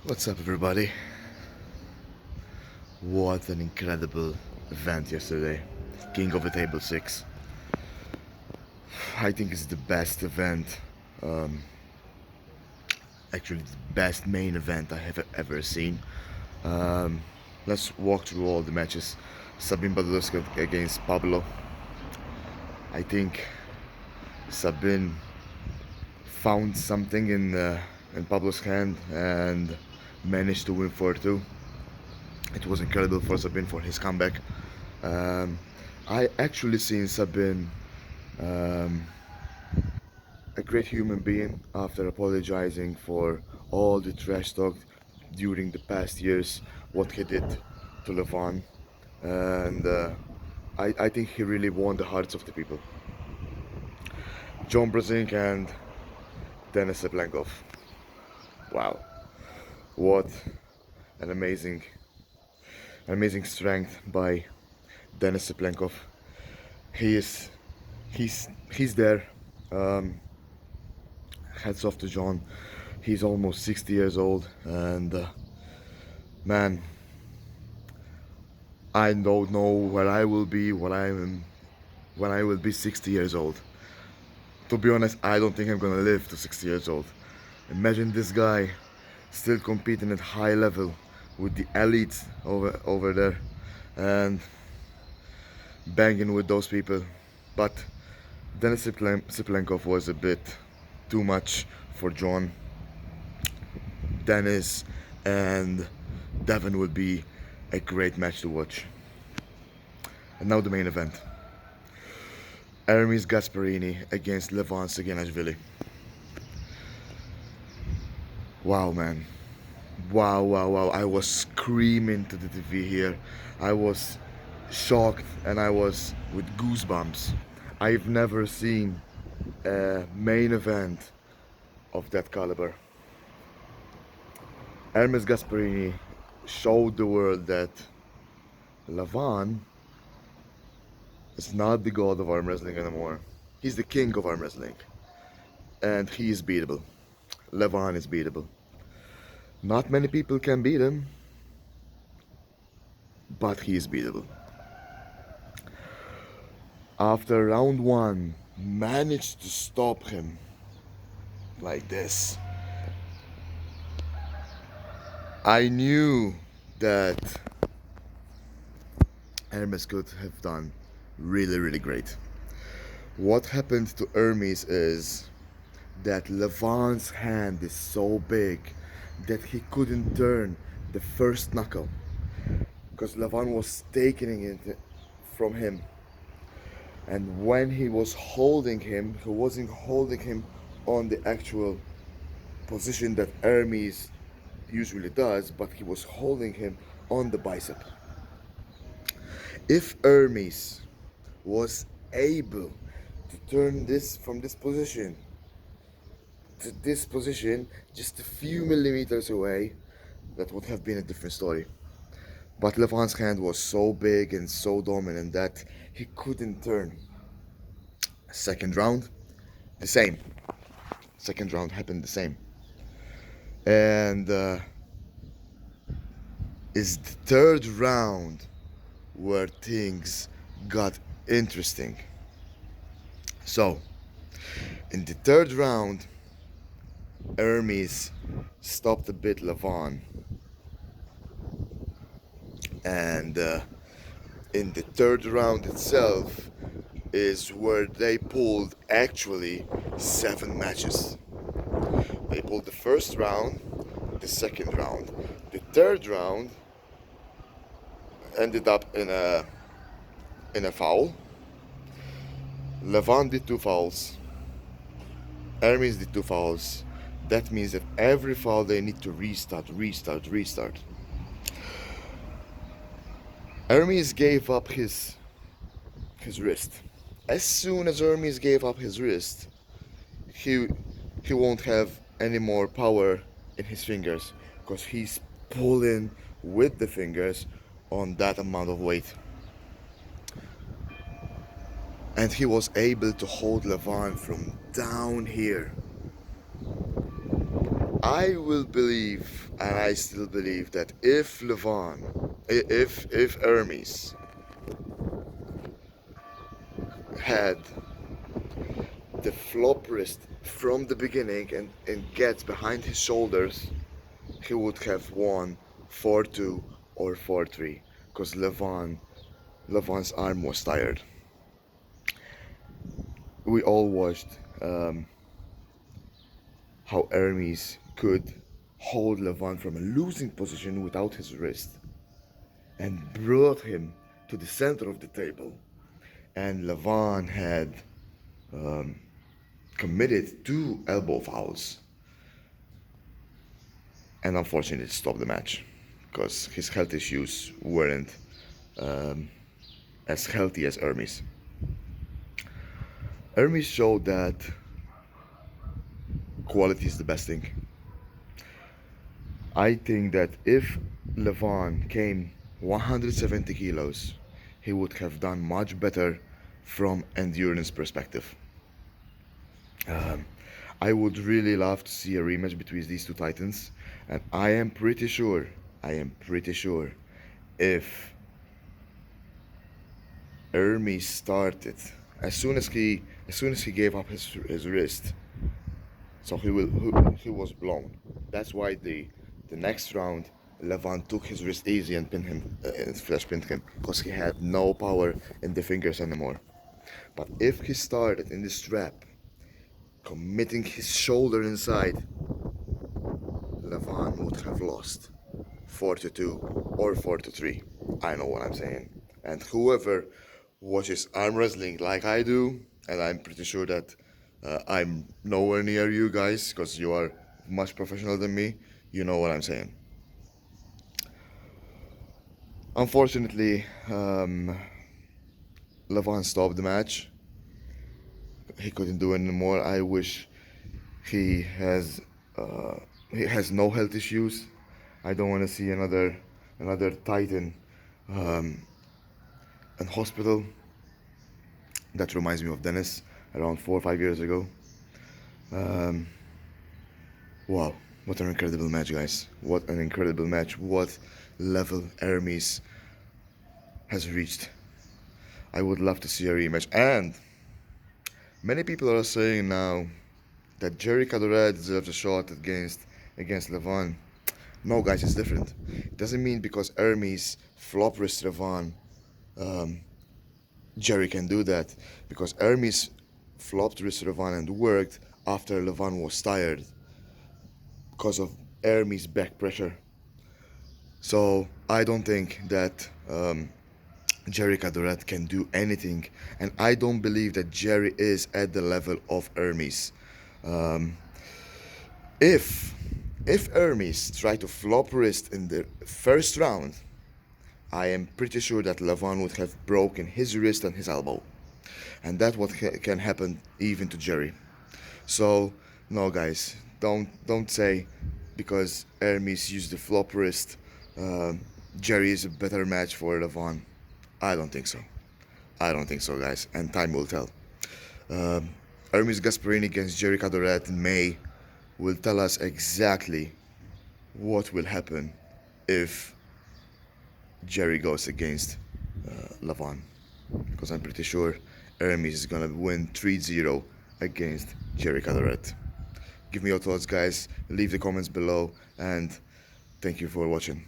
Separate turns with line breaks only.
What's up, everybody? What an incredible event yesterday. King of the Table 6. I think it's the best event, um, actually, the best main event I have ever seen. Um, let's walk through all the matches. Sabine Baduska against Pablo. I think Sabine found something in Pablo's hand and managed to win 4-2. It was incredible for Sabine for his comeback. Um, I actually seen Sabine um, a great human being after apologizing for all the trash talk during the past years, what he did to Levan. And I think he really won the hearts of the people. John Brasink and Denis Seblenkov. Wow, what an amazing strength by Denis Seblenkov. He is, he's there. Um, Hats off to John. He's almost 60 years old, and man, I don't know where I will be when I will be 60 years old. To be honest, I don't think I'm gonna live to 60 years old. Imagine this guy still competing at high level with the elites over there and banging with those people. But Denis Siplenkov was a bit too much for John. Dennis and Devon would be a great match to watch. And now the main event. Ermes Gasparini against Levan Segenashvili. Wow, man. Wow. I was screaming to the TV here. I was shocked and I was with goosebumps. I've never seen a main event of that caliber. Ermes Gasparini showed the world that Levan is not the god of arm wrestling anymore. He's the king of arm wrestling. And he is beatable. Levan is beatable. Not many people can beat him, but he is beatable. After round one, managed to stop him like this. I knew that Hermes could have done really great. What happened to Hermes is that Levan's hand is so big that he couldn't turn the first knuckle because Levan was taking it from him. And when he was holding him, he wasn't holding him on the actual position that Hermes usually does, but he was holding him on the bicep. If Hermes was able to turn this from this position to this position just a few millimeters away, that would have been a different story. But Levan's hand was so big and so dominant that he couldn't turn. Second round, the same. Second round happened the same. And is the third round where things got interesting. So, in the third round, Ermes stopped a bit Levan. And in the third round itself is where they pulled actually 7 matches. They pulled the first round, the second round. The third round ended up in a foul. Levan did 2 fouls. Ermes did 2 fouls. That means that every foul they need to restart. Ermes gave up his wrist. As soon as Ermes gave up his wrist, he won't have any more power in his fingers because he's pulling with the fingers on that amount of weight. And he was able to hold Levan from down here I will believe, and I still believe that if Levan, if Hermes had the flop wrist from the beginning and gets behind his shoulders, he would have won 4-2 or 4-3 because Levan's arm was tired. We all watched how Hermes could hold Levan from a losing position without his wrist and brought him to the center of the table. And Levan had committed 2 elbow fouls and unfortunately stopped the match because his health issues weren't as healthy as Hermes. Hermes showed that quality is the best thing. I think that if Levan came 170 kilos, he would have done much better from endurance perspective. I would really love to see a rematch between these two titans, and I am pretty sure, if Ermes started as soon as he gave up his wrist, so he was blown. That's why the next round Levan took his wrist easy and pinned him, flash pinned him, because he had no power in the fingers anymore. But if he started in this trap, committing his shoulder inside, Levan would have lost 4-2 or 4-3. I know what I'm saying. And whoever watches arm wrestling like I do, and I'm pretty sure that I'm nowhere near you guys because you are much professional than me, you know what I'm saying. Unfortunately, Levan stopped the match. He couldn't do anymore. I wish he has he has no health issues. I don't want to see another Titan in hospital. That reminds me of Dennis around 4 or 5 years ago. Wow, what an incredible match, guys! What an incredible match! What level Hermes has reached. I would love to see a rematch. And many people are saying now that Jerry Cadoret deserves a shot against Levan. No, guys, it's different. It doesn't mean because Hermes flop wrist Levan, Jerry can do that. Because Hermes flopped wrist Levan and worked after Levan was tired because of Hermes back pressure. So I don't think that Jerry Cadoret can do anything, and I don't believe that Jerry is at the level of Hermes. If Hermes tried to flop wrist in the first round, I am pretty sure that Levan would have broken his wrist and his elbow, and that what can happen even to Jerry. So no, guys, don't say because Hermes used the flop wrist, Jerry is a better match for Levan. I don't think so. I don't think so, guys, and time will tell. Ermes Gasparini against Jerry Cadoret in May will tell us exactly what will happen if Jerry goes against Levan. Because I'm pretty sure Ermes is gonna win 3-0 against Jerry Cadoret. Give me your thoughts, guys. Leave the comments below, and thank you for watching.